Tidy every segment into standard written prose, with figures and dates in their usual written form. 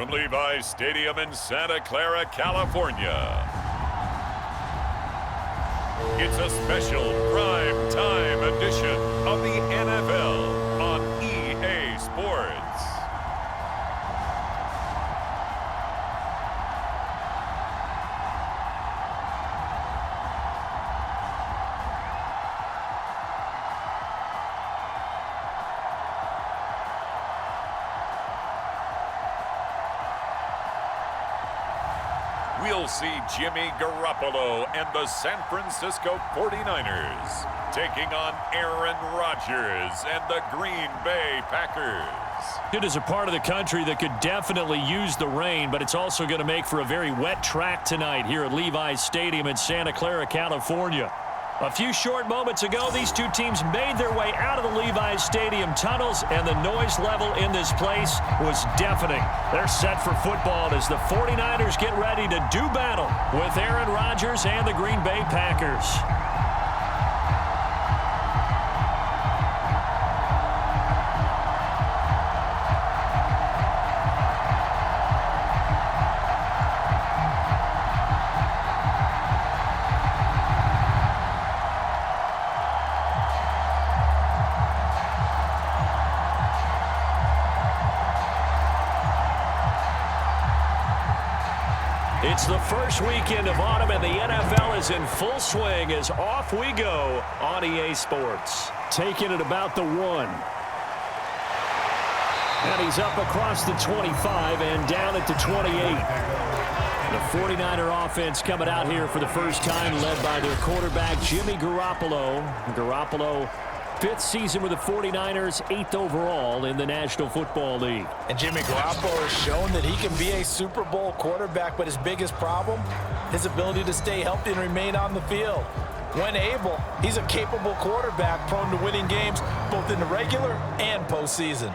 from Levi's Stadium in Santa Clara, California. It's a special prime time edition of the NFL on EA Sports. We'll see Jimmy Garoppolo and the San Francisco 49ers taking on Aaron Rodgers and the Green Bay Packers. It is a part of the country that could definitely use the rain, but it's also going to make for a very wet track tonight here at Levi's Stadium in Santa Clara, California. A few short moments ago, these two teams made their way out of the Levi's Stadium tunnels, and the noise level in this place was deafening. They're set for football as the 49ers get ready to do battle with Aaron Rodgers and the Green Bay Packers. It's the first weekend of autumn, and the NFL is in full swing as off we go on EA Sports. Taking it about the 1. And he's up across the 25 and down at the 28. The 49er offense coming out here for the first time, led by their quarterback, Jimmy Garoppolo. Garoppolo, 5th season with the 49ers, 8th overall in the National Football League. And Jimmy Garoppolo has shown that he can be a Super Bowl quarterback, but his biggest problem, his ability to stay healthy and remain on the field. When able, he's a capable quarterback prone to winning games both in the regular and postseason.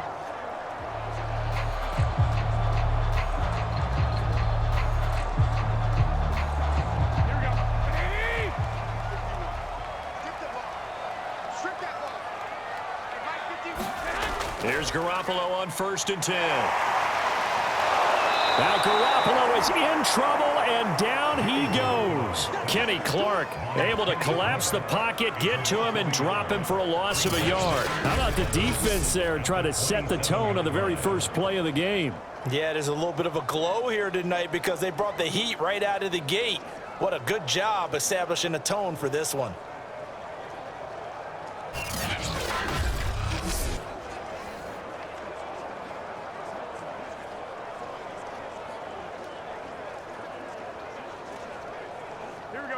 Here's Garoppolo on 1st and 10. Now Garoppolo is in trouble, and down he goes. Kenny Clark able to collapse the pocket, get to him, and drop him for a loss of a yard. How about the defense there trying to set the tone on the very first play of the game? Yeah, there's a little bit of a glow here tonight because they brought the heat right out of the gate. What a good job establishing a tone for this one.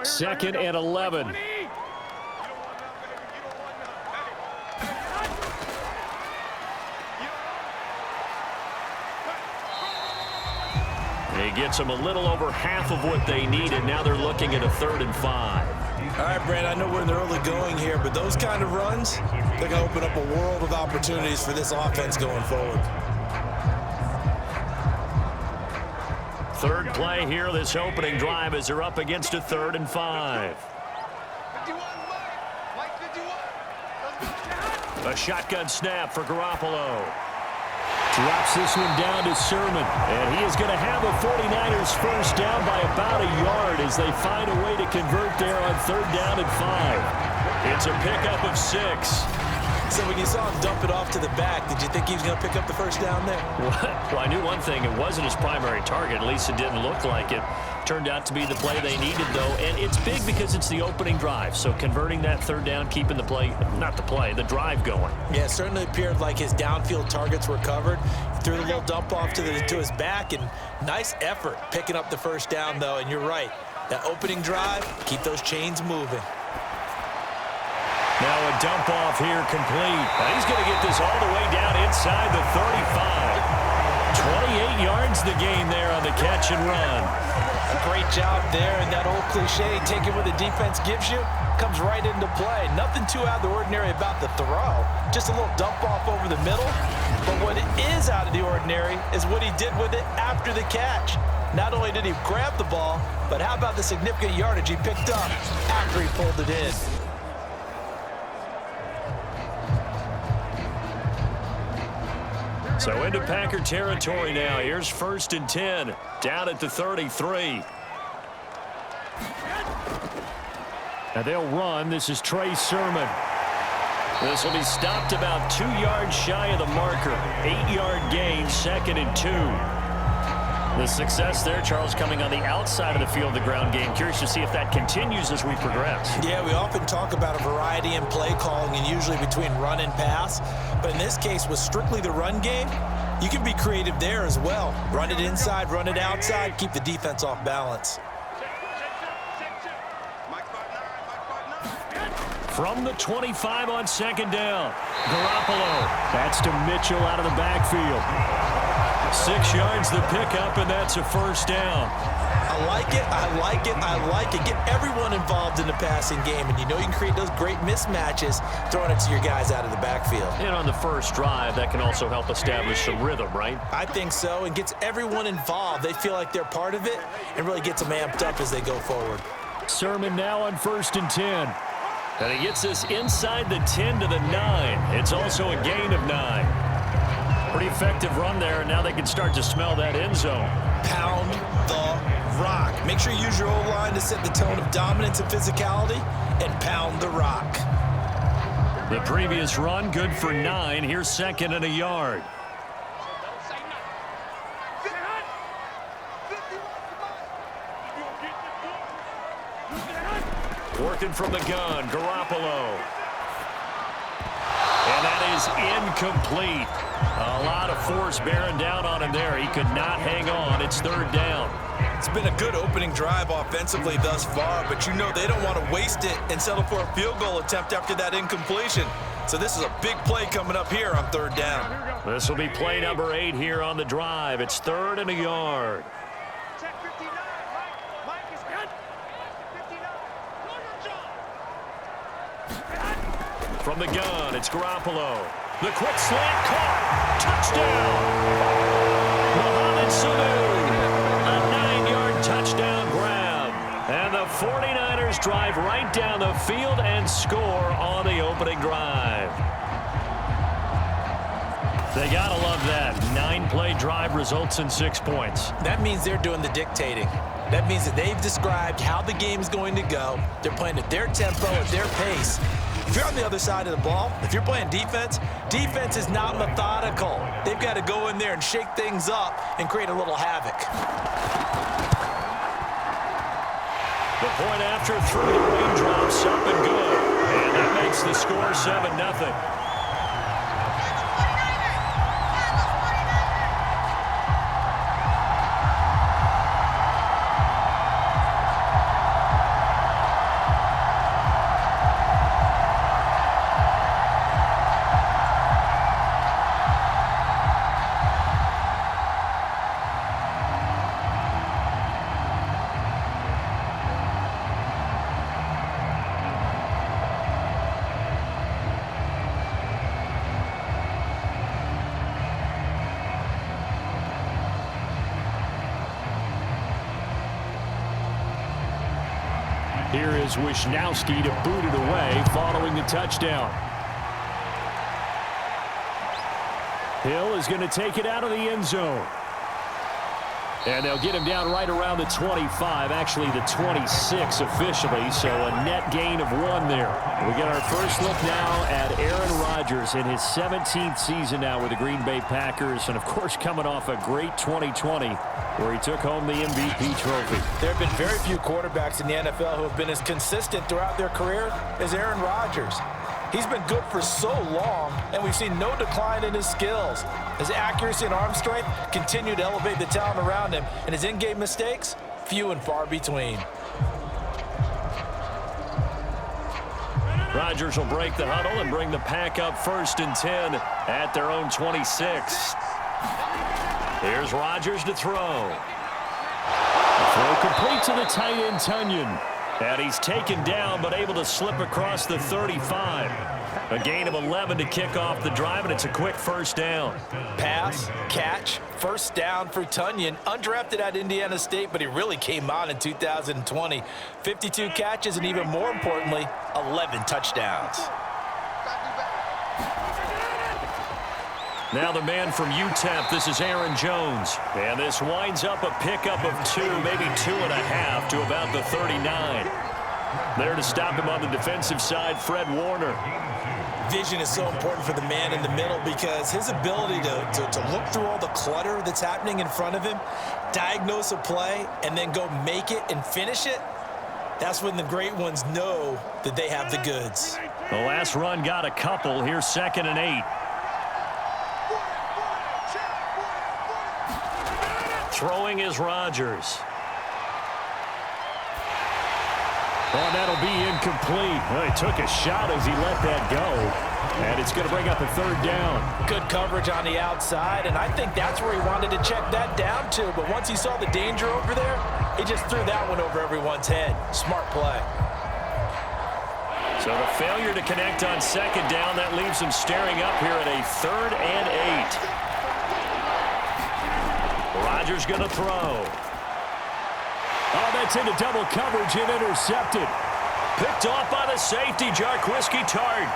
Second and 11. He gets them a little over half of what they need, and now they're looking at a 3rd and 5. All right, Brand, I know we're in the early going here, but those kind of runs, they're going to open up a world of opportunities for this offense going forward. Third play here, this opening drive, as they're up against a 3rd and 5. A shotgun snap for Garoppolo. Drops this one down to Sermon. And he is going to have a 49ers first down by about a yard as they find a way to convert there on 3rd down and 5. It's a pickup of 6. So when you saw him dump it off to the back, did you think he was going to pick up the first down there? Well, I knew one thing. It wasn't his primary target. At least it didn't look like it. Turned out to be the play they needed, though. And it's big because it's the opening drive. So converting that 3rd down, keeping the play, not the play, the drive going. Yeah, it certainly appeared like his downfield targets were covered. He threw the little dump off to his back, and nice effort picking up the first down, though. And you're right. That opening drive, keep those chains moving. Now a dump off here complete. Now he's going to get this all the way down inside the 35. 28 yards the gain there on the catch and run. A great job there, and that old cliche, taking what the defense gives you, comes right into play. Nothing too out of the ordinary about the throw. Just a little dump off over the middle. But what is out of the ordinary is what he did with it after the catch. Not only did he grab the ball, but how about the significant yardage he picked up after he pulled it in. So into Packer territory now. Here's 1st and 10. Down at the 33. Now they'll run. This is Trey Sermon. This will be stopped about 2 yards shy of the marker. 8-yard gain, 2nd and 2. The success there, Charles, coming on the outside of the field, the ground game. Curious to see if that continues as we progress. Yeah, we often talk about a variety in play calling and usually between run and pass. But in this case, with strictly the run game, you can be creative there as well. Run it inside, run it outside, keep the defense off balance. From the 25 on 2nd down, Garoppolo. That's to Mitchell out of the backfield. 6 yards the pickup, and that's a 1st down. I like it, I like it, I like it. Get everyone involved in the passing game, and you know you can create those great mismatches throwing it to your guys out of the backfield. And on the first drive, that can also help establish some rhythm, right? I think so, and gets everyone involved. They feel like they're part of it and really gets them amped up as they go forward. Sermon now on 1st and 10. And he gets us inside the 10 to the 9. It's also a gain of 9. Pretty effective run there, and now they can start to smell that end zone. Pound the rock. Make sure you use your O-line to set the tone of dominance and physicality, and pound the rock. The previous run, good for 9. Here's 2nd and a yard. Working from the gun, Garoppolo. And that is incomplete. A lot of force bearing down on him there. He could not hang on. It's 3rd down. It's been a good opening drive offensively thus far, but you know they don't want to waste it and settle for a field goal attempt after that incompletion. So this is a big play coming up here on 3rd down. This will be play number 8 here on the drive. It's 3rd and a yard. From the gun, it's Garoppolo. The quick slant caught. Touchdown. Mohamed Sanu. A 9-yard touchdown grab. And the 49ers drive right down the field and score on the opening drive. They got to love that. 9-play drive results in 6 points. That means they're doing the dictating. That means that they've described how the game's going to go. They're playing at their tempo, at their pace. If you're on the other side of the ball, if you're playing defense, defense is not methodical. They've got to go in there and shake things up and create a little havoc. The point after through the raindrops, up and good. And that makes the score 7-0. Here is Wisnowski to boot it away following the touchdown. Hill is going to take it out of the end zone. And they'll get him down right around the 25, actually the 26 officially, so a net gain of 1 there. We get our first look now at Aaron Rodgers in his 17th season now with the Green Bay Packers, and of course coming off a great 2020 where he took home the MVP trophy. There have been very few quarterbacks in the NFL who have been as consistent throughout their career as Aaron Rodgers. He's been good for so long, and we've seen no decline in his skills. His accuracy and arm strength continue to elevate the talent around him, and his in-game mistakes, few and far between. Rodgers will break the huddle and bring the Pack up 1st and 10 at their own 26. Here's Rodgers to throw. The throw complete to the tight end, Tunyon. And he's taken down, but able to slip across the 35. A gain of 11 to kick off the drive, and it's a quick 1st down. Pass, catch, 1st down for Tunyon. Undrafted at Indiana State, but he really came on in 2020. 52 catches, and even more importantly, 11 touchdowns. Now the man from UTEP, this is Aaron Jones. And this winds up a pickup of 2, maybe 2.5 to about the 39. There to stop him on the defensive side, Fred Warner. Vision is so important for the man in the middle because his ability to look through all the clutter that's happening in front of him, diagnose a play, and then go make it and finish it, that's when the great ones know that they have the goods. The last run got a couple. Here's 2nd and 8. Throwing is Rodgers. Oh, that'll be incomplete. Well, he took a shot as he let that go. And it's going to bring up a 3rd down. Good coverage on the outside, and I think that's where he wanted to check that down to. But once he saw the danger over there, he just threw that one over everyone's head. Smart play. So the failure to connect on 2nd down, that leaves him staring up here at a 3rd and 8. Rodgers going to throw. Oh, that's into double coverage and intercepted. Picked off by the safety, Jarquiski Tart.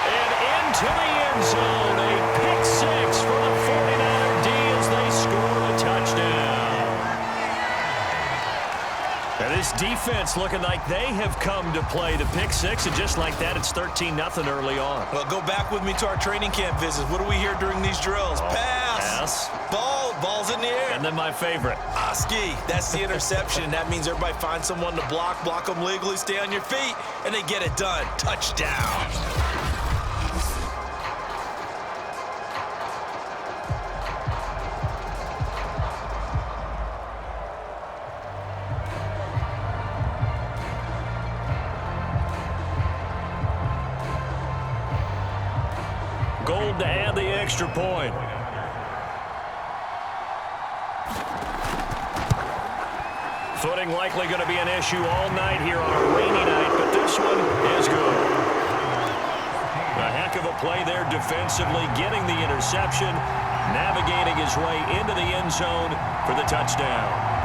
And into the end zone. A pick 6 for the 49er D as they score a touchdown. And this defense looking like they have come to play the pick 6, and just like that, it's 13-0 early on. Well, go back with me to our training camp visits. What do we hear during these drills? Pass. Ball's in the air. And then my favorite. Oski, that's the interception. That means everybody finds someone to block them legally, stay on your feet, and they get it done. Touchdown. Gold to add the extra point. Footing likely going to be an issue all night here on a rainy night, but this one is good. A heck of a play there defensively, getting the interception, navigating his way into the end zone for the touchdown.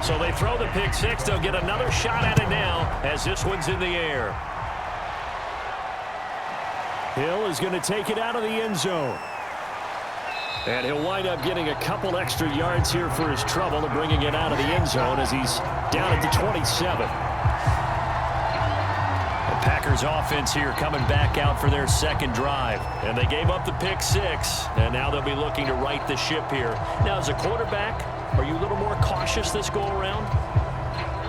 So they throw the pick 6. They'll get another shot at it now as this one's in the air. Hill is going to take it out of the end zone. And he'll wind up getting a couple extra yards here for his trouble and bringing it out of the end zone as he's down at the 27. The Packers offense here coming back out for their 2nd drive. And they gave up the pick 6, and now they'll be looking to right the ship here. Now, as a quarterback, are you a little more cautious this go-around?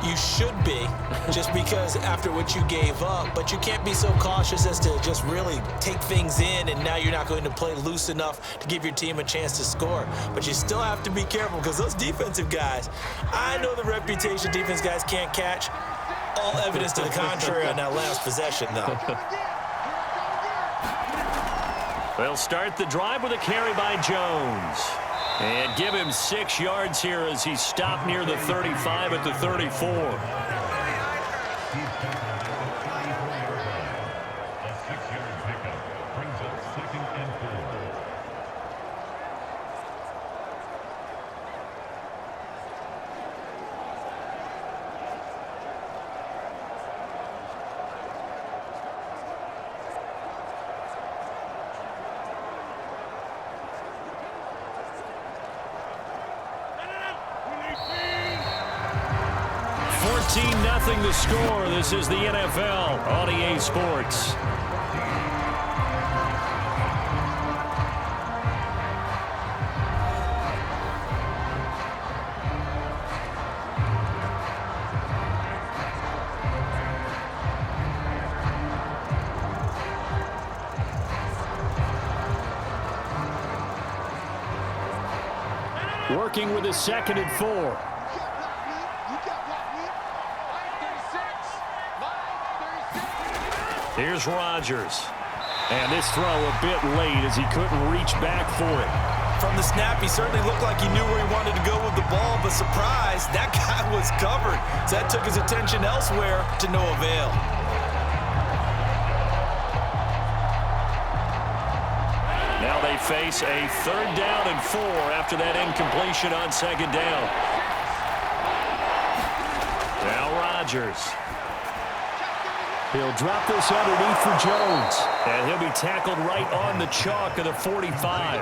You should be, just because after what you gave up, but you can't be so cautious as to just really take things in, and now you're not going to play loose enough to give your team a chance to score. But you still have to be careful because those defensive guys, I know the reputation defense guys can't catch. All evidence to the contrary on that last possession, though. They'll start the drive with a carry by Jones. And give him 6 yards here as he stopped near the 35 at the 34. 14-0 the score. This is the NFL on EA Sports. Working with his 2nd and 4. Here's Rodgers. And this throw a bit late as he couldn't reach back for it. From the snap, he certainly looked like he knew where he wanted to go with the ball, but surprise, that guy was covered. So that took his attention elsewhere to no avail. Now they face a 3rd down and 4 after that incompletion on 2nd down. Now Rodgers. He'll drop this underneath for Jones. And he'll be tackled right on the chalk of the 45.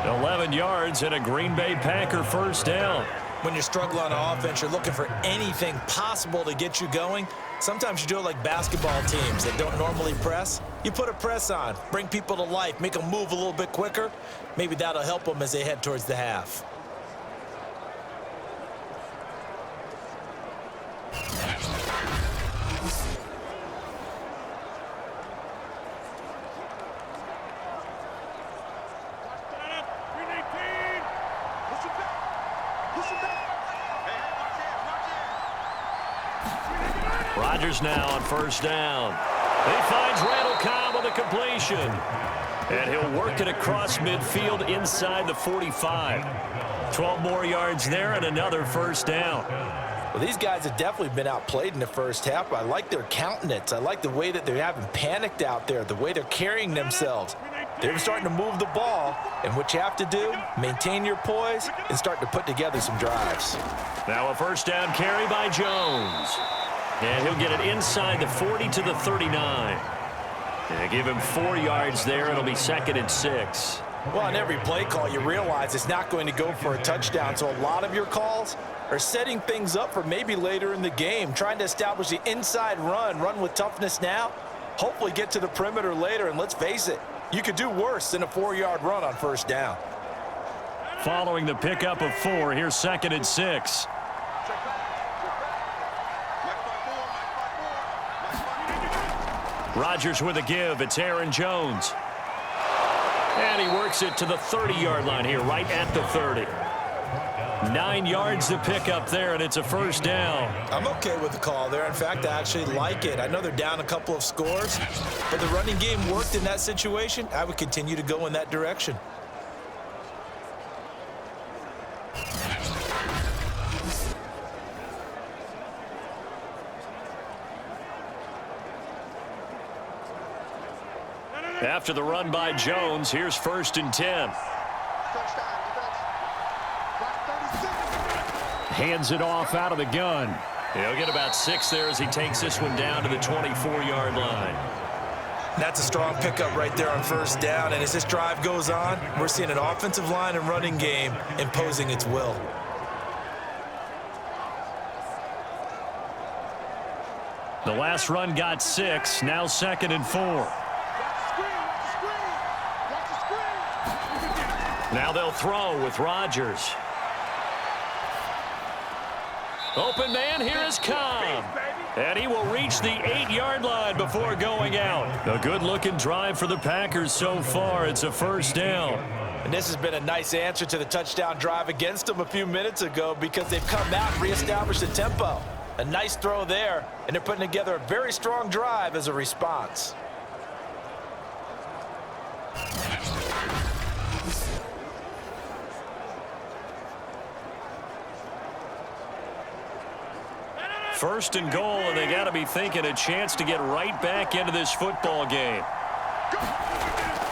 11 yards and a Green Bay Packer 1st down. When you're struggling on offense, you're looking for anything possible to get you going. Sometimes you do it like basketball teams that don't normally press. You put a press on, bring people to life, make them move a little bit quicker. Maybe that'll help them as they head towards the half. Rodgers now on 1st down. He finds Randall Cobb on the completion. And he'll work it across midfield inside the 45. 12 more yards there and another 1st down. Well, these guys have definitely been outplayed in the first half, but I like their countenance. I like the way that they haven't panicked out there, the way they're carrying themselves. They're starting to move the ball, and what you have to do, maintain your poise and start to put together some drives. Now a 1st down carry by Jones. And he'll get it inside the 40 to the 39. And give him 4 yards there. It'll be 2nd and 6. Well, on every play call, you realize it's not going to go for a touchdown. So a lot of your calls are setting things up for maybe later in the game, trying to establish the inside run with toughness now, hopefully get to the perimeter later. And let's face it, you could do worse than a 4-yard run on 1st down. Following the pickup of 4, here's 2nd and 6. Rodgers with a give. It's Aaron Jones. And he works it to the 30-yard line here, right at the 30. 9 yards to pick up there, and it's a 1st down. I'm okay with the call there. In fact, I actually like it. I know they're down a couple of scores, but the running game worked in that situation. I would continue to go in that direction. After the run by Jones, here's 1st and 10. Hands it off out of the gun. He'll get about 6 there as he takes this one down to the 24-yard line. That's a strong pickup right there on 1st down, and as this drive goes on, we're seeing an offensive line and running game imposing its will. The last run got 6, now 2nd and 4. Now they'll throw with Rodgers. Open man, here is Cobb. And he will reach the 8-yard line before going out. A good-looking drive for the Packers so far. It's a 1st down. And this has been a nice answer to the touchdown drive against them a few minutes ago because they've come out and reestablished the tempo. A nice throw there, and they're putting together a very strong drive as a response. First and goal, and they got to be thinking a chance to get right back into this football game.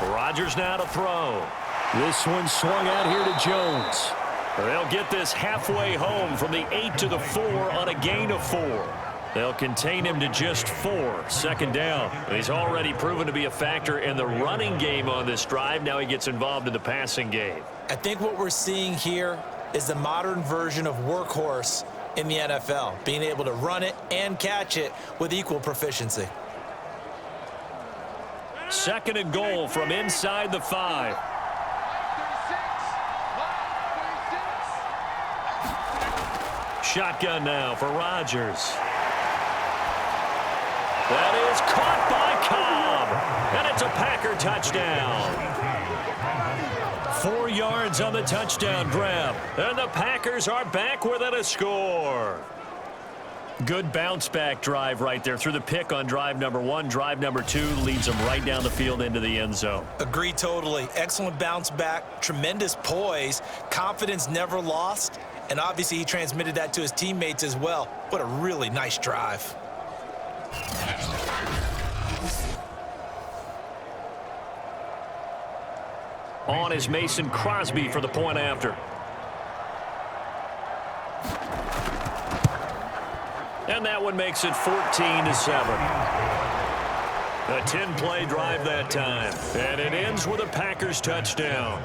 Rodgers now to throw. This one swung out here to Jones. They'll get this halfway home from the 8 to the 4 on a gain of 4. They'll contain him to just 4. 2nd down. He's already proven to be a factor in the running game on this drive. Now he gets involved in the passing game. I think what we're seeing here is the modern version of workhorse in the NFL, being able to run it and catch it with equal proficiency. 2nd and goal from inside the 5. Shotgun now for Rodgers. That is caught by Cobb, and it's a Packer touchdown. 4 yards on the touchdown grab, and the Packers are back within a score. Good bounce-back drive right there through the pick on drive number 1. Drive number 2 leads them right down the field into the end zone. Agree totally. Excellent bounce back, tremendous poise, confidence never lost, and obviously he transmitted that to his teammates as well. What a really nice drive. On is Mason Crosby for the point after. And that one makes it 14-7. A 10-play drive that time. And it ends with a Packers touchdown.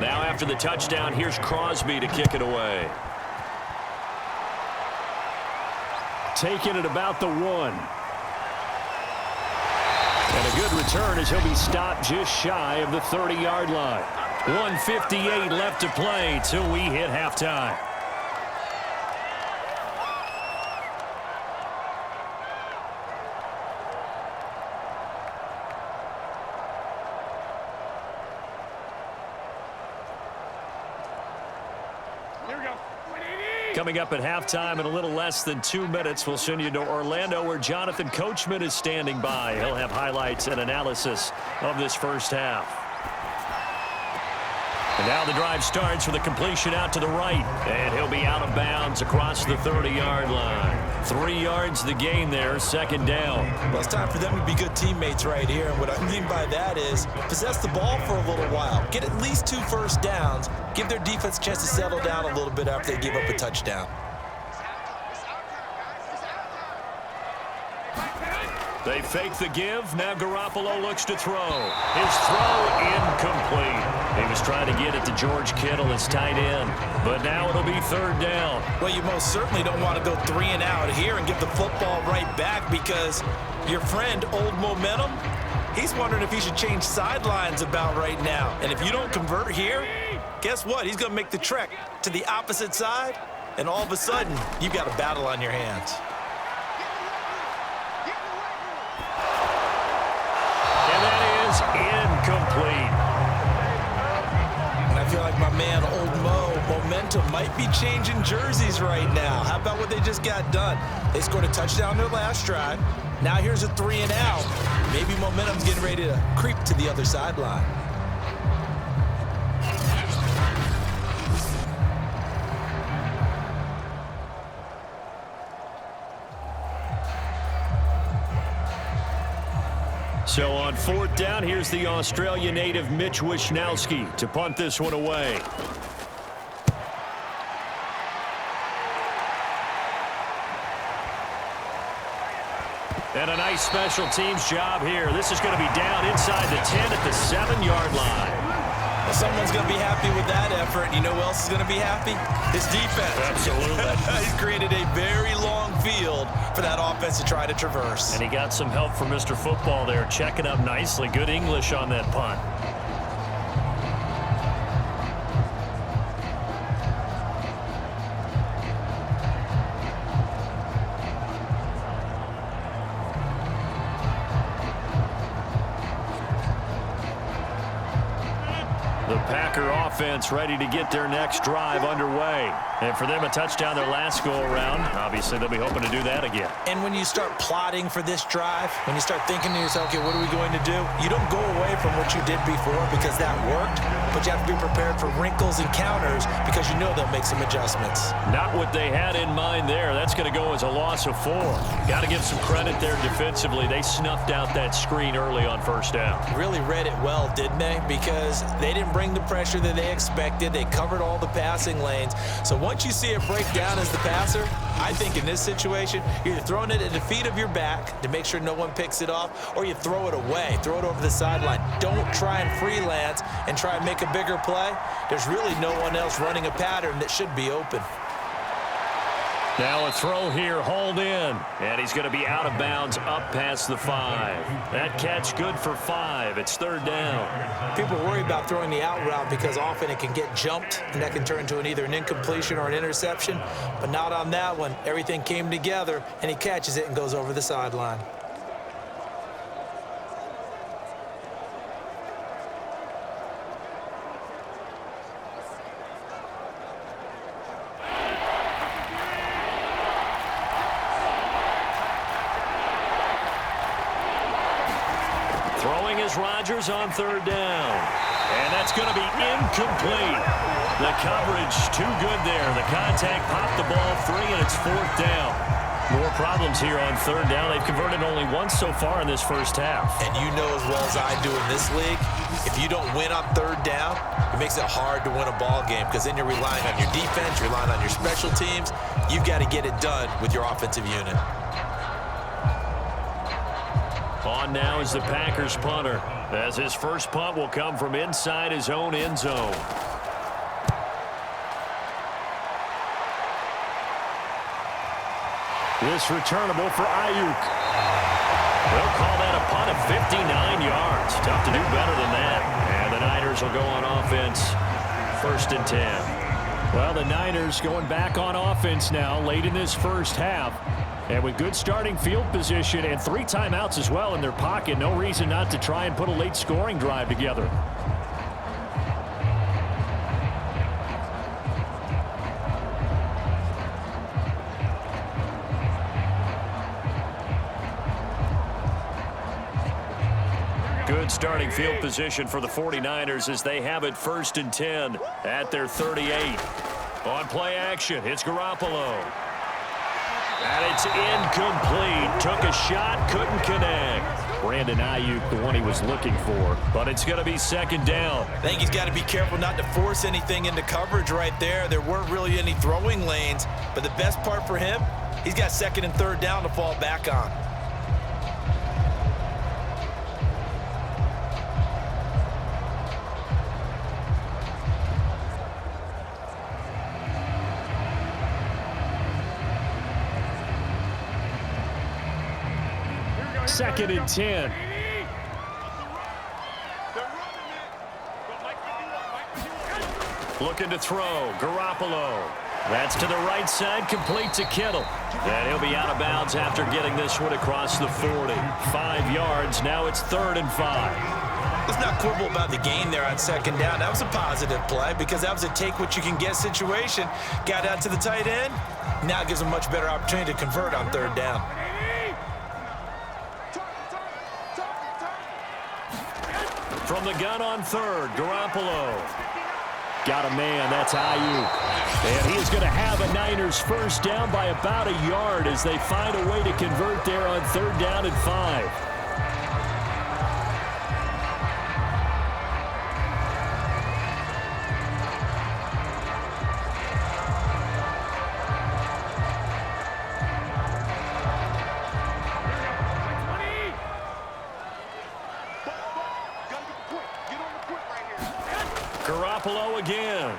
Now after the touchdown, here's Crosby to kick it away. Taking it about the 1. And a good return as he'll be stopped just shy of the 30-yard line. 1:58 left to play till we hit halftime. Coming up at halftime in a little less than 2 minutes, we'll send you to Orlando where Jonathan Coachman is standing by. He'll have highlights and analysis of this first half. And now the drive starts with a completion out to the right. And he'll be out of bounds across the 30-yard line. 3 yards the gain there, second down. Well, it's time for them to be good teammates right here. And what I mean by that is possess the ball for a little while. Get at least 2 first downs. Give their defense a chance to settle down a little bit after they give up a touchdown. They fake the give. Now Garoppolo looks to throw. His throw incomplete. He was trying to get it to George Kittle, his tight end. But now it'll be third down. Well, you most certainly don't want to go 3 and out here and give the football right back because your friend, Old Momentum, he's wondering if he should change sidelines about right now. And if you don't convert here, guess what? He's going to make the trek to the opposite side, and all of a sudden, you've got a battle on your hands. Incomplete. And I feel like my man, Old Momentum, might be changing jerseys right now. How about what they just got done? They scored a touchdown their last drive. Now here's a 3 and out. Maybe Momentum's getting ready to creep to the other sideline. So on fourth down, here's the Australia native Mitch Wishnowsky to punt this one away. And a nice special teams job here. This is going to be down inside the 10 at the 7-yard line. Well, someone's going to be happy with that effort. You know who else is going to be happy? His defense. Absolutely. He's created a very long field for that offense to try to traverse. And he got some help from Mr. Football there, checking up nicely. Good English on that punt. The Packer offense ready to get their next drive underway. And for them, a touchdown their last go-around. Obviously, they'll be hoping to do that again. And when you start plotting for this drive, when you start thinking to yourself, okay, what are we going to do? You don't go away from what you did before because that worked, but you have to be prepared for wrinkles and counters because you know they'll make some adjustments. Not what they had in mind there. That's going to go as a loss of 4. Got to give some credit there defensively. They snuffed out that screen early on first down. Really read it well, didn't they? Because they didn't bring the pressure that they expected. They covered all the passing lanes. So once you see it break down as the passer, I think in this situation, you're either throwing it at the feet of your back to make sure no one picks it off, or you throw it away, throw it over the sideline. Don't try and freelance and try and make a bigger play. There's really no one else running a pattern that should be open. Now a throw here, hauled in. And he's going to be out of bounds up past the 5. That catch good for 5. It's third down. People worry about throwing the out route because often it can get jumped, and that can turn into either an incompletion or an interception. But not on that one. Everything came together, and he catches it and goes over the sideline. Rodgers on third down. And that's going to be incomplete. The coverage too good there. The contact popped the ball free, and it's fourth down. More problems here on third down. They've converted only once so far in this first half. And you know as well as I do in this league, if you don't win on third down, it makes it hard to win a ball game because then you're relying on your defense, you're relying on your special teams. You've got to get it done with your offensive unit. On now is the Packers punter, as his first punt will come from inside his own end zone. This returnable for Ayuk. They'll call that a punt of 59 yards. Tough to do better than that. And the Niners will go on offense, first and 10. Well, the Niners going back on offense now late in this first half. And with good starting field position and 3 timeouts as well in their pocket, no reason not to try and put a late scoring drive together. Good starting field position for the 49ers as they have it first and 10 at their 38. On play action, it's Garoppolo. And it's incomplete. Took a shot, couldn't connect. Brandon Ayuk, the one he was looking for. But it's going to be second down. I think he's got to be careful not to force anything into coverage right there. There weren't really any throwing lanes. But the best part for him, he's got second and third down to fall back on. Second and 10. Looking to throw. Garoppolo. That's to the right side, complete to Kittle. And he'll be out of bounds after getting this one across the 40. 5 yards. Now it's third and 5. Let's not quibble about the gain there on second down. That was a positive play because that was a take-what-you-can-get situation. Got out to the tight end. Now it gives him a much better opportunity to convert on third down. From the gun on third, Garoppolo. Got a man, that's Ayuk. And he is going to have a Niners first down by about a yard as they find a way to convert there on third down and 5. Garoppolo again.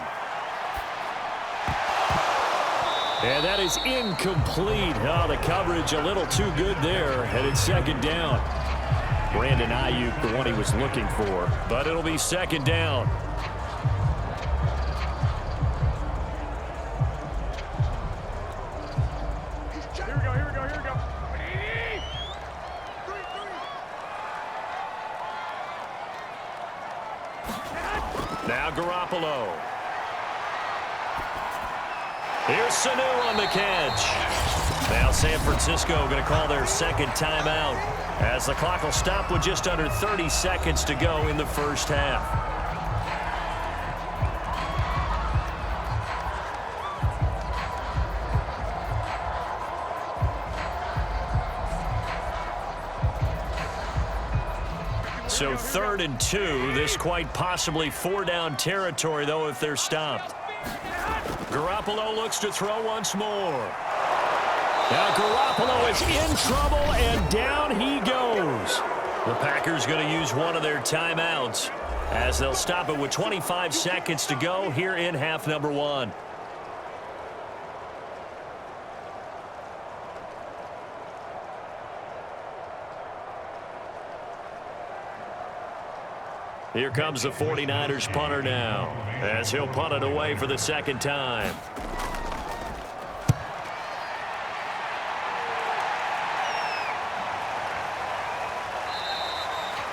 And that is incomplete. Oh, the coverage a little too good there. And it's second down. Brandon Ayuk, the one he was looking for. But it'll be second down. Now Garoppolo. Here's Sanu on the catch. Now San Francisco going to call their second timeout as the clock will stop with just under 30 seconds to go in the first half. So 3rd and 2, this quite possibly 4-down territory, though, if they're stopped. Garoppolo looks to throw once more. Now Garoppolo is in trouble, and down he goes. The Packers going to use one of their timeouts as they'll stop it with 25 seconds to go here in half number 1. Here comes the 49ers punter now, as he'll punt it away for the second time.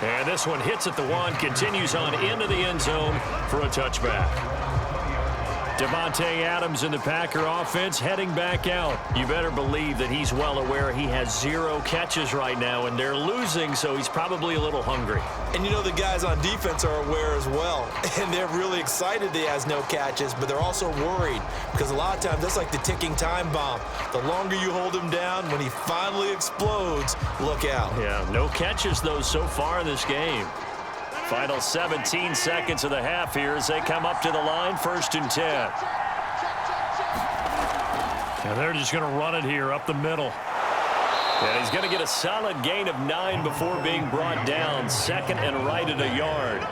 And this one hits at the 1, continues on into the end zone for a touchback. Davante Adams in the Packer offense heading back out. You better believe that he's well aware he has 0 catches right now, and they're losing, so he's probably a little hungry. And you know the guys on defense are aware as well, and they're really excited he has no catches, but they're also worried because a lot of times that's like the ticking time bomb. The longer you hold him down, when he finally explodes, look out. Yeah, no catches, though, so far in this game. Final 17 seconds of the half here as they come up to the line, 1st and 10. And they're just going to run it here up the middle. And he's going to get a solid gain of 9 before being brought down. 2nd and right at a yard.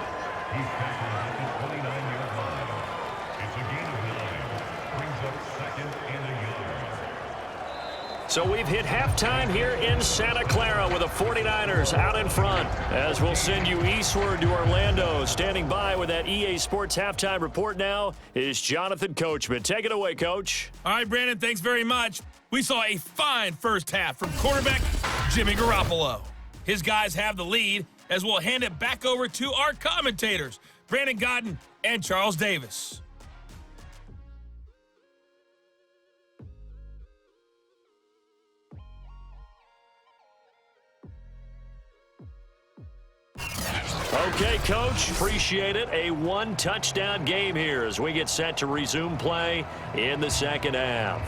So we've hit halftime here in Santa Clara with the 49ers out in front. As we'll send you eastward to Orlando. Standing by with that EA Sports halftime report now is Jonathan Coachman. Take it away, Coach. All right, Brandon, thanks very much. We saw a fine first half from quarterback Jimmy Garoppolo. His guys have the lead as we'll hand it back over to our commentators, Brandon Godden and Charles Davis. Okay, Coach, appreciate it. A 1-touchdown game here as we get set to resume play in the second half.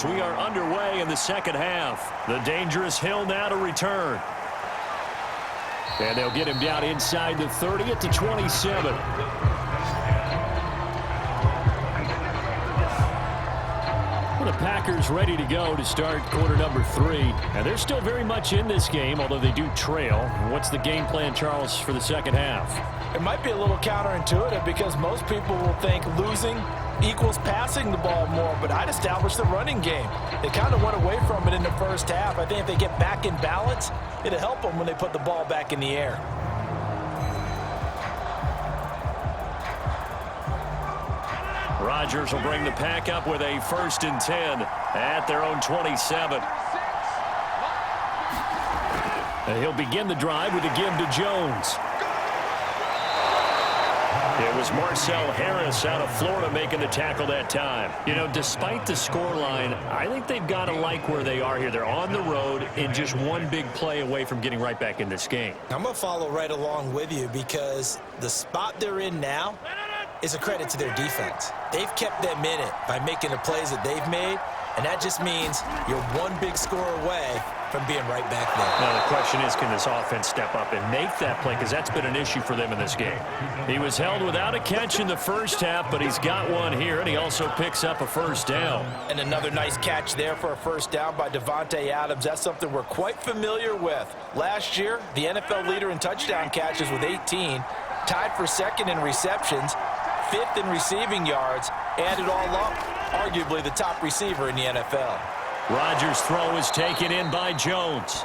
We are underway in the second half. The dangerous hill now to return. And they'll get him down inside the 30 at the 27. Well, the Packers ready to go to start quarter number 3. And they're still very much in this game, although they do trail. What's the game plan, Charles, for the second half? It might be a little counterintuitive because most people will think losing equals passing the ball more, but I'd establish the running game. They kind of went away from it in the first half. I think if they get back in balance, it'll help them when they put the ball back in the air. Rodgers will bring the pack up with a 1st and 10 at their own 27. And he'll begin the drive with a give to Jones. It was Marcel Harris out of Florida making the tackle that time. You know, despite the scoreline, I think they've got to like where they are here. They're on the road and just one big play away from getting right back in this game. I'm going to follow right along with you because the spot they're in now is a credit to their defense. They've kept them in it by making the plays that they've made, and that just means you're one big score away from being right back there. Now, the question is, can this offense step up and make that play? Because that's been an issue for them in this game. He was held without a catch in the first half, but he's got one here, and he also picks up a 1st down. And another nice catch there for a 1st down by Davante Adams. That's something we're quite familiar with. Last year, the NFL leader in touchdown catches with 18, tied for 2nd in receptions, 5th in receiving yards, and it all up, arguably the top receiver in the NFL. Rodgers' throw is taken in by Jones.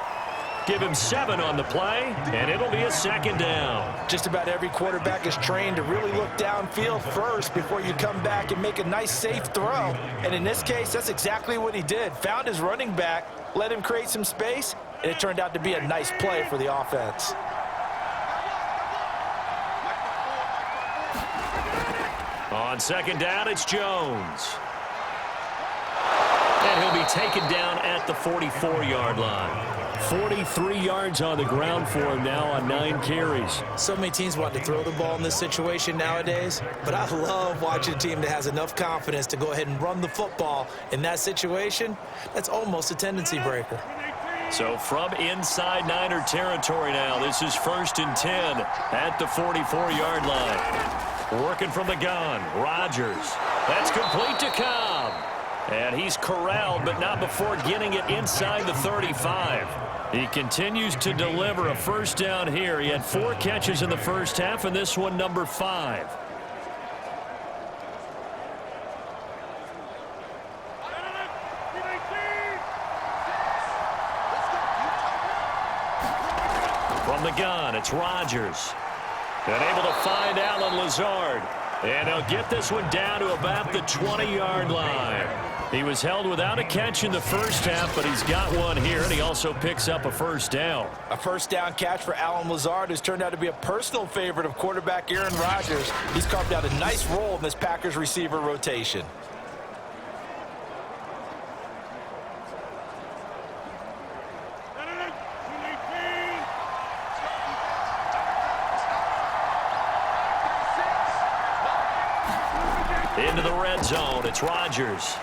Give him 7 on the play, and it'll be a 2nd down. Just about every quarterback is trained to really look downfield first before you come back and make a nice, safe throw. And in this case, that's exactly what he did. Found his running back, let him create some space, and it turned out to be a nice play for the offense. On 2nd down, it's Jones. And he'll be taken down at the 44-yard line. 43 yards on the ground for him now on 9 carries. So many teams want to throw the ball in this situation nowadays, but I love watching a team that has enough confidence to go ahead and run the football in that situation. That's almost a tendency breaker. So from inside Niner territory now, this is 1st and 10 at the 44-yard line. Working from the gun, Rodgers. That's complete to Cobb. And he's corralled, but not before getting it inside the 35. He continues to deliver a first down here. He had 4 catches in the first half, and this one number 5. From the gun, it's Rodgers. And able to find Allen Lazard. And he'll get this one down to about the 20-yard line. He was held without a catch in the first half, but he's got one here, and he also picks up a first down. A first down catch for Allen Lazard, who's turned out to be a personal favorite of quarterback Aaron Rodgers. He's carved out a nice role in this Packers receiver rotation. Into the red zone, it's Rodgers.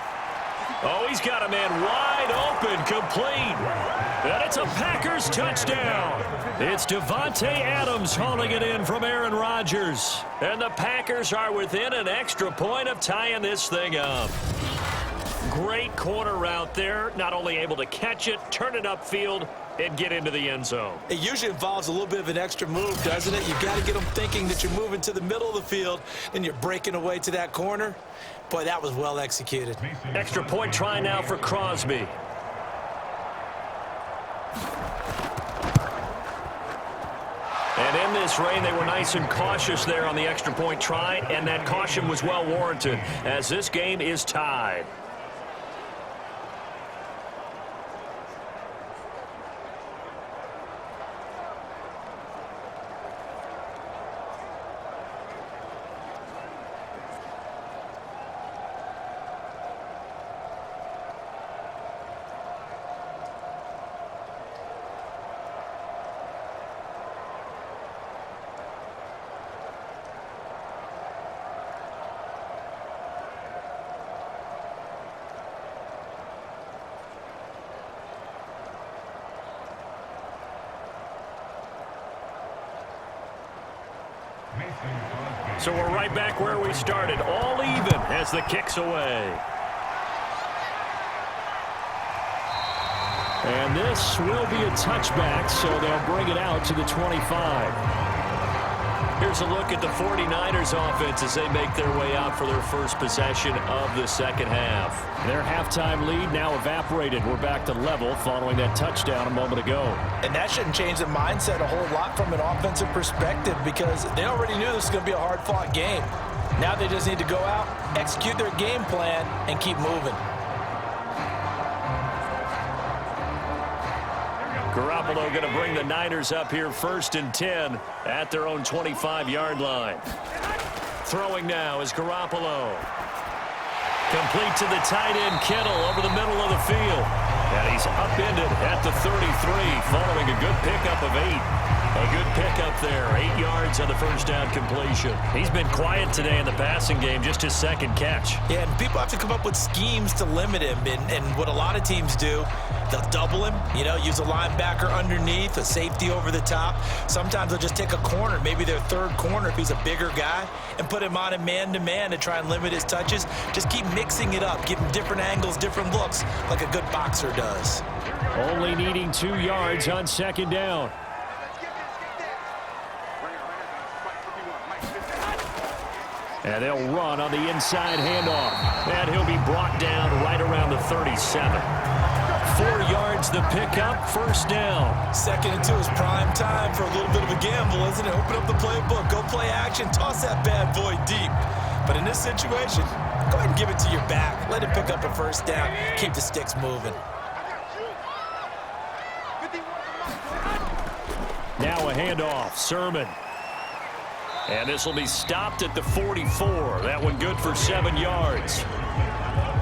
Oh, he's got a man wide open, complete. And it's a Packers touchdown. It's Devontae Adams hauling it in from Aaron Rodgers. And the Packers are within an extra point of tying this thing up. Great corner route there. Not only able to catch it, turn it upfield, and get into the end zone. It usually involves a little bit of an extra move, doesn't it? You've got to get them thinking that you're moving to the middle of the field and you're breaking away to that corner. Boy, that was well executed. Extra point try now for Crosby. And in this rain, they were nice and cautious there on the extra point try, and that caution was well warranted as this game is tied. So we're right back where we started, all even as the kick's away. And this will be a touchback, so they'll bring it out to the 25. Here's a look at the 49ers offense as they make their way out for their first possession of the second half. Their halftime lead now evaporated. We're back to level following that touchdown a moment ago. And that shouldn't change the mindset a whole lot from an offensive perspective because they already knew this was going to be a hard-fought game. Now they just need to go out, execute their game plan, and keep moving. Garoppolo going to bring the Niners up here 1st and 10 at their own 25-yard line. Throwing now is Garoppolo. Complete to the tight end Kittle over the middle of the field. And he's upended at the 33 following a good pickup of 8. A good pickup there, 8 yards on the first down completion. He's been quiet today in the passing game, just his second catch. Yeah, and people have to come up with schemes to limit him. And what a lot of teams do, they'll double him, use a linebacker underneath, a safety over the top. Sometimes they'll just take a corner, maybe their third corner if he's a bigger guy, and put him on a man-to-man to try and limit his touches. Just keep mixing it up, give him different angles, different looks, like a good boxer does. Only needing 2 yards on second down. And they'll run on the inside handoff. And he'll be brought down right around the 37. 4 yards the pickup, first down. 2nd and 2 is prime time for a little bit of a gamble, isn't it? Open up the playbook, go play action, toss that bad boy deep. But in this situation, go ahead and give it to your back. Let it pick up a first down. Keep the sticks moving. Now a handoff, Sermon. And this will be stopped at the 44. That one good for 7 yards.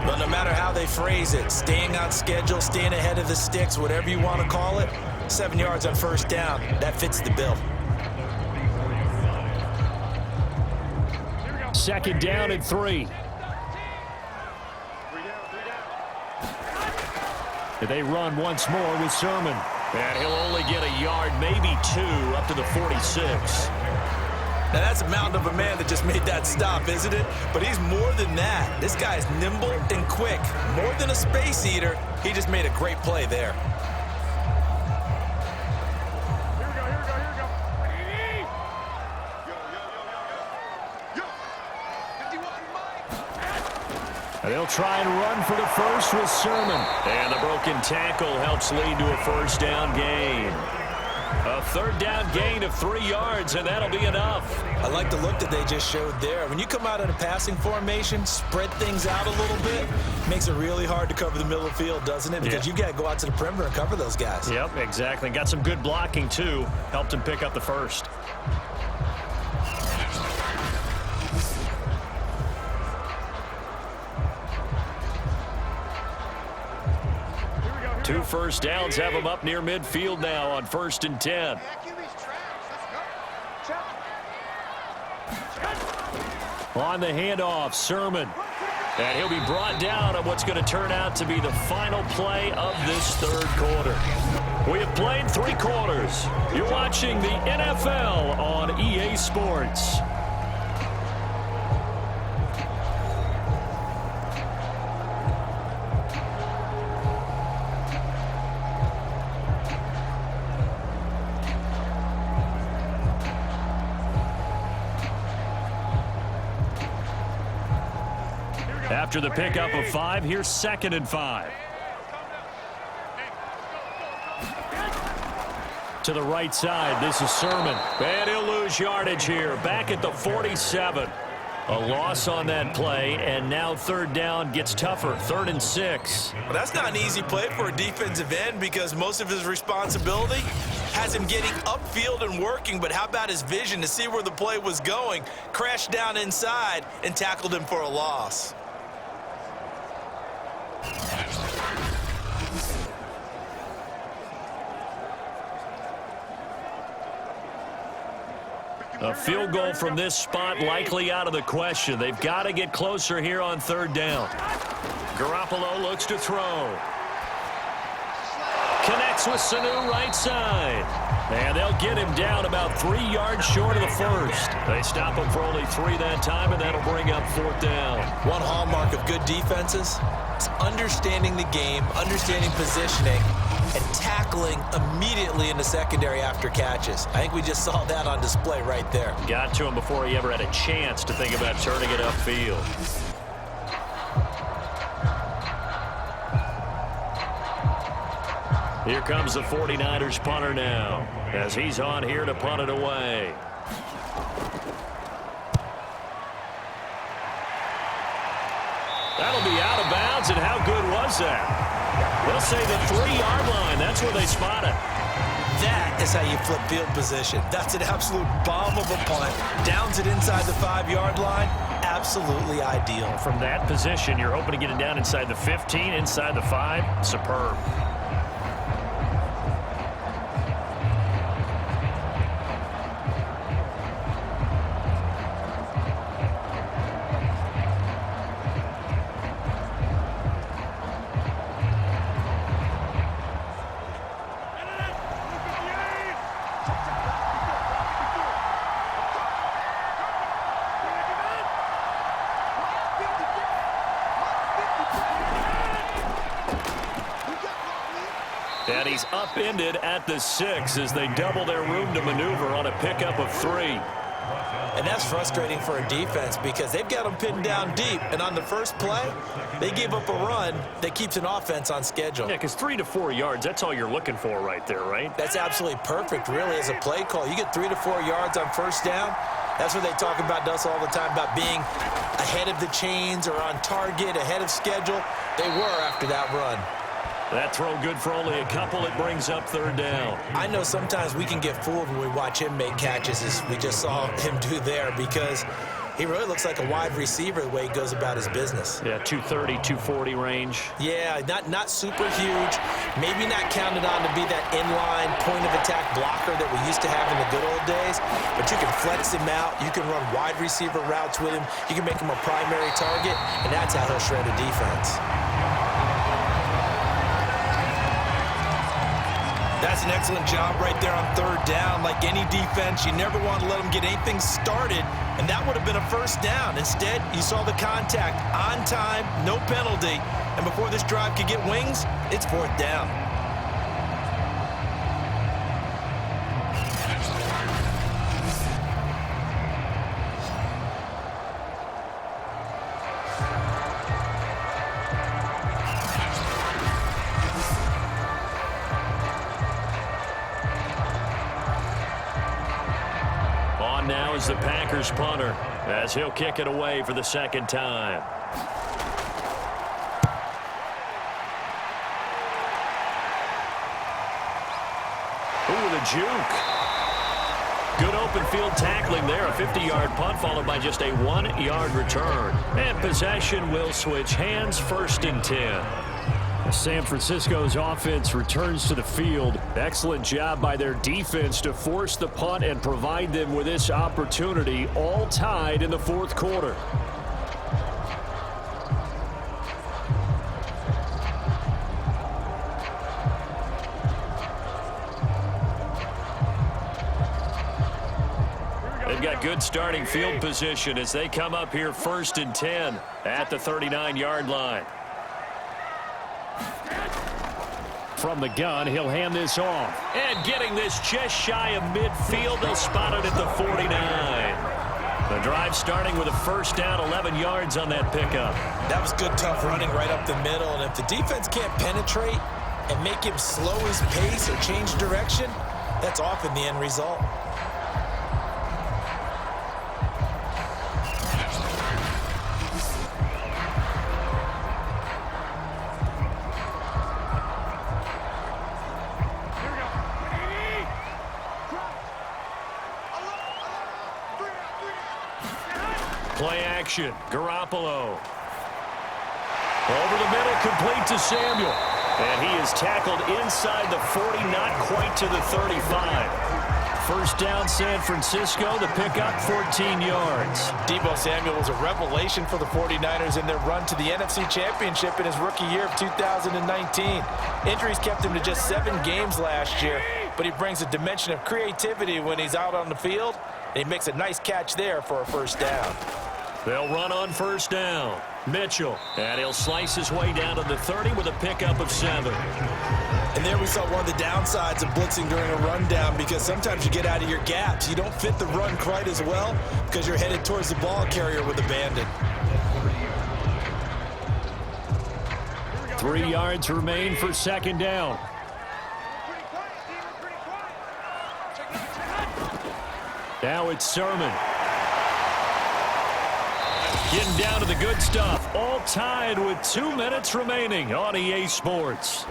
But no matter how they phrase it, staying on schedule, staying ahead of the sticks, whatever you want to call it, 7 yards on first down, that fits the bill. Second down and 3. They run once more with Sermon. And he'll only get a yard, maybe 2, up to the 46. Now, that's a mountain of a man that just made that stop, isn't it? But he's more than that. This guy's nimble and quick. More than a space eater, he just made a great play there. They'll try and run for the first with Sermon. And the broken tackle helps lead to a first down gain. A third down gain of 3 yards, and that'll be enough. I like the look that they just showed there. When you come out in a passing formation, spread things out a little bit, makes it really hard to cover the middle of the field, doesn't it? Because you've got to go out to the perimeter and cover those guys. Yep, exactly. Got some good blocking, too. Helped him pick up the first. Two first downs have them up near midfield now on 1st and 10. On the handoff, Sermon. And he'll be brought down on what's going to turn out to be the final play of this third quarter. We have played 3 quarters. You're watching the NFL on EA Sports. After the pickup of 5, here's 2nd and 5. To the right side, this is Sermon. And he'll lose yardage here, back at the 47. A loss on that play, and now 3rd down gets tougher, 3rd and 6. Well, that's not an easy play for a defensive end because most of his responsibility has him getting upfield and working, but how about his vision to see where the play was going, crashed down inside, and tackled him for a loss. A field goal from this spot likely out of the question. They've got to get closer here on 3rd down. Garoppolo looks to throw. Connects with Sanu right side. And they'll get him down about 3 yards short of the first. They stop him for only 3 that time, and that'll bring up 4th down. One hallmark of good defenses is understanding the game, understanding positioning, and tackling immediately in the secondary after catches. I think we just saw that on display right there. Got to him before he ever had a chance to think about turning it upfield. Here comes the 49ers punter now, as he's on here to punt it away. That'll be out of bounds, and how good was that? They'll say the 3-yard line. That's where they spot it. That is how you flip field position. That's an absolute bomb of a punt. Downs it inside the 5-yard line. Absolutely ideal. From that position, you're hoping to get it down inside the 15, inside the 5. Superb. And he's upended at the 6 as they double their room to maneuver on a pickup of 3. And that's frustrating for a defense because they've got them pinned down deep. And on the first play, they give up a run that keeps an offense on schedule. Yeah, because 3 to 4 yards, that's all you're looking for right there, right? That's absolutely perfect, really, as a play call. You get 3 to 4 yards on first down. That's what they talk about us all the time, about being ahead of the chains or on target, ahead of schedule. They were after that run. That throw good for only a couple. It brings up 3rd down. I know sometimes we can get fooled when we watch him make catches, as we just saw him do there, because He really looks like a wide receiver the way he goes about his business. Yeah, 230, 240 range. Yeah, not super huge. Maybe not counted on to be that inline point-of-attack blocker that we used to have in the good old days, but you can flex him out. You can run wide receiver routes with him. You can make him a primary target, and that's how he'll shred a defense. That's an excellent job right there on third down. Like any defense, you never want to let them get anything started, and that would have been a first down. Instead, you saw the contact on time, no penalty, and before this drive could get wings, it's fourth down. Now is the Packers punter as he'll kick it away for the second time. Ooh, the juke. Good open field tackling there. A 50-yard punt followed by just a 1-yard return. And possession will switch hands, 1st and 10. San Francisco's offense returns to the field. Excellent job by their defense to force the punt and provide them with this opportunity, all tied in the fourth quarter. They've got good starting field position as they come up here 1st and 10 at the 39-yard line. From the gun, he'll hand this off. And getting this just shy of midfield, they'll spot it at the 49. The drive starting with a first down, 11 yards on that pickup. That was good, tough running right up the middle. And if the defense can't penetrate and make him slow his pace or change direction, that's often the end result. Play action. Garoppolo. Over the middle, complete to Samuel. And he is tackled inside the 40, not quite to the 35. First down, San Francisco. The pickup, 14 yards. Deebo Samuel was a revelation for the 49ers in their run to the NFC Championship in his rookie year of 2019. Injuries kept him to just 7 games last year, but he brings a dimension of creativity when he's out on the field, and he makes a nice catch there for a first down. They'll run on first down. Mitchell, and he'll slice his way down to the 30 with a pickup of 7. And there we saw one of the downsides of blitzing during a rundown, because sometimes you get out of your gaps. You don't fit the run quite as well because you're headed towards the ball carrier with abandon. 3 yards remain for second down. Now it's Sermon. Getting down to the good stuff. All tied with 2 minutes remaining on EA Sports.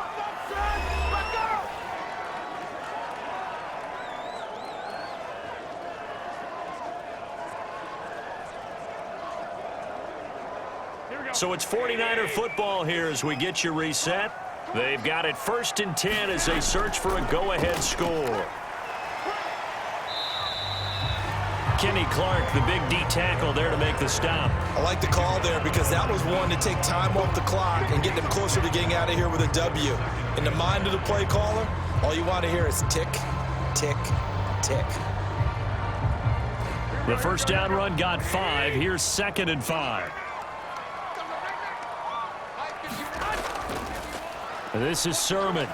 So it's 49er football here as we get you reset. They've got it 1st and 10 as they search for a go-ahead score. Kenny Clark, the big D tackle there to make the stop. I like the call there because that was one to take time off the clock and get them closer to getting out of here with a W. In the mind of the play caller, all you want to hear is tick, tick, tick. The first down run got 5. Here's 2nd and 5. This is Sermon.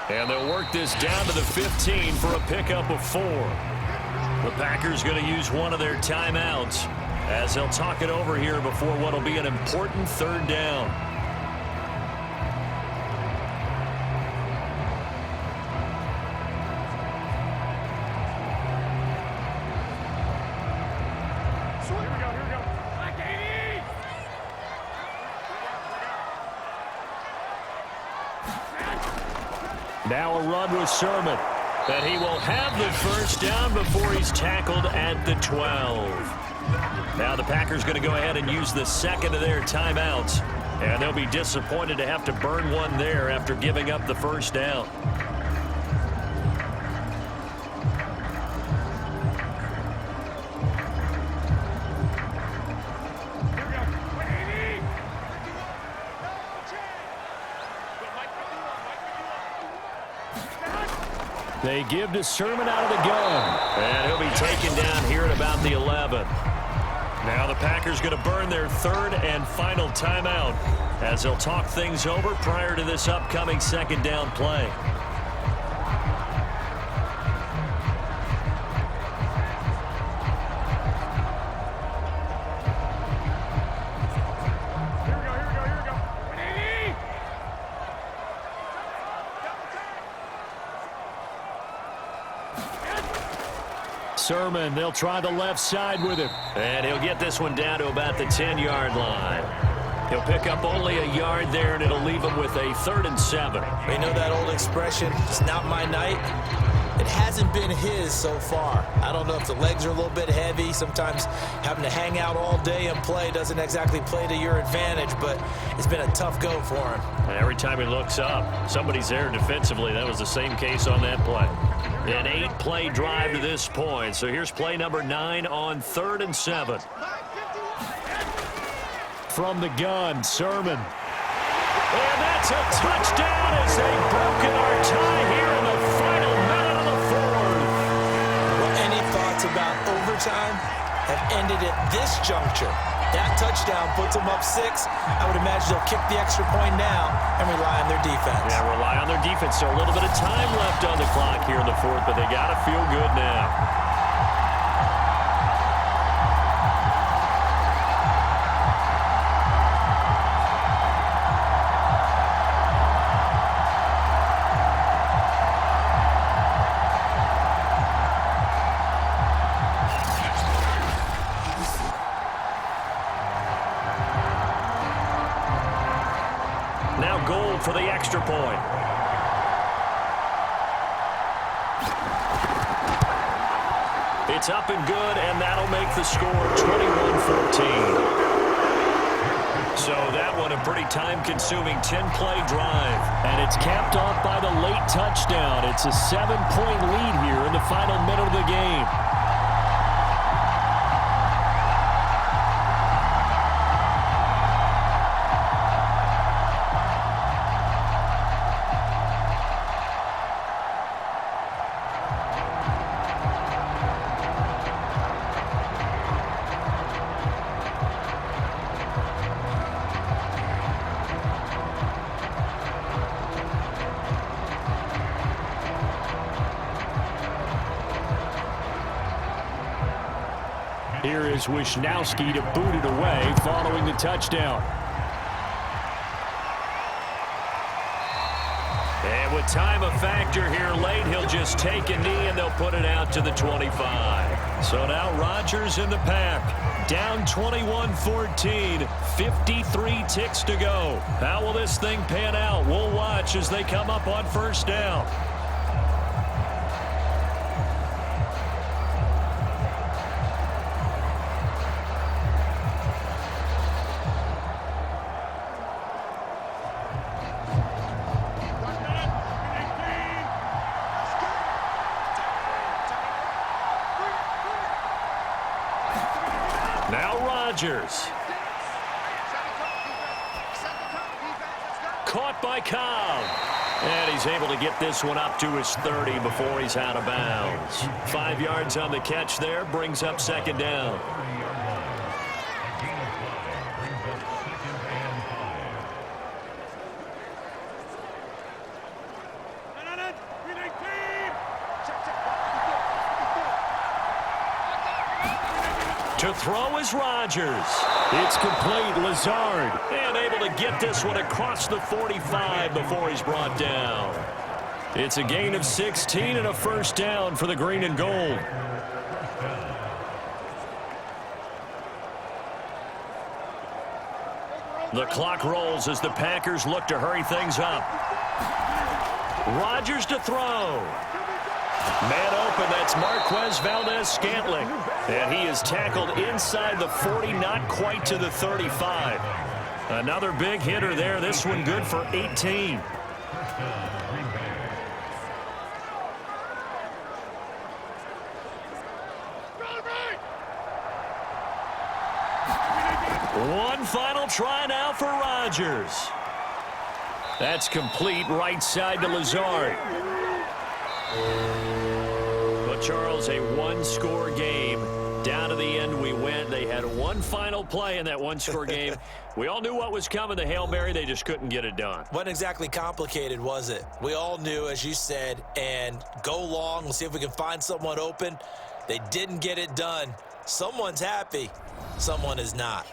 And they'll work this down to the 15 for a pickup of 4. The Packers going to use one of their timeouts as they'll talk it over here before what will be an important 3rd down. Now a run with Sermon. And he will have the first down before he's tackled at the 12. Now the Packers going to go ahead and use the second of their timeouts. And they'll be disappointed to have to burn one there after giving up the first down. They give to Sermon out of the gun. And he'll be taken down here at about the 11. Now the Packers going to burn their third and final timeout as they'll talk things over prior to this upcoming second down play. Sermon, they'll try the left side with him. And he'll get this one down to about the 10-yard line. He'll pick up only a yard there, and it'll leave him with a 3rd and 7. You know that old expression, it's not my night? It hasn't been his so far. I don't know if the legs are a little bit heavy. Sometimes having to hang out all day and play doesn't exactly play to your advantage, but it's been a tough go for him. And every time he looks up, somebody's there defensively. That was the same case on that play. An 8-play drive to this point. So here's play number 9 on 3rd and 7. From the gun, Sermon. And that's a touchdown as they've broken our tie here in the final minute of the 4th. Well, any thoughts about overtime have ended at this juncture. That touchdown puts them up 6. I would imagine they'll kick the extra point now and rely on their defense. Yeah, rely on their defense. So a little bit of time left on the clock here in the 4th, but they got to feel good now. For the extra point. It's up and good, and that'll make the score 21-14. So that one a pretty time-consuming 10-play drive. And it's capped off by the late touchdown. It's a 7-point lead here in the final minute of the game. Here is Wisnowski to boot it away following the touchdown. And with time a factor here late, he'll just take a knee and they'll put it out to the 25. So now Rodgers in the pack. Down 21-14, 53 ticks to go. How will this thing pan out? We'll watch as they come up on first down. Now Rodgers. Caught by Cobb. And he's able to get this one up to his 30 before he's out of bounds. 5 yards on the catch there, brings up second down. To throw is Rodgers. It's complete. Lazard. And able to get this one across the 45 before he's brought down. It's a gain of 16 and a first down for the green and gold. The clock rolls as the Packers look to hurry things up. Rodgers to throw. Man open, that's Marquez Valdez-Scantling. And he is tackled inside the 40, not quite to the 35. Another big hitter there. This one good for 18. One final try now for Rodgers. That's complete, right side to Lazard. But Charles, a one-score game. Down to the end we went. They had one final play in that one-score game. We all knew what was coming, the Hail Mary. They just couldn't get it done. Wasn't exactly complicated, was it? We all knew, as you said, and go long. We'll see if we can find someone open. They didn't get it done. Someone's happy. Someone is not.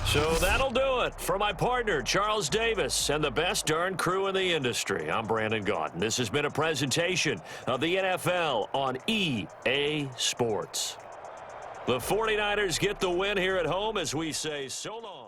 So that'll do it for my partner, Charles Davis, and the best darn crew in the industry. I'm Brandon Gaudin. This has been a presentation of the NFL on EA Sports. The 49ers get the win here at home as we say so long.